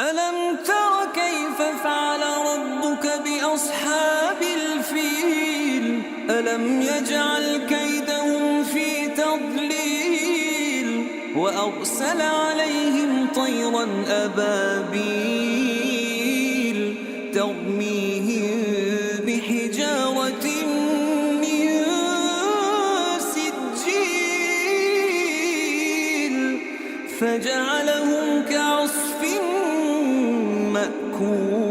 ألم تر كيف فعل ربك بأصحاب الفيل ألم يجعل كيدهم في تضليل وأرسل عليهم طيرا أبابيل ترميهم بحجارة من سجيل فجعلهم كعصف مأكول.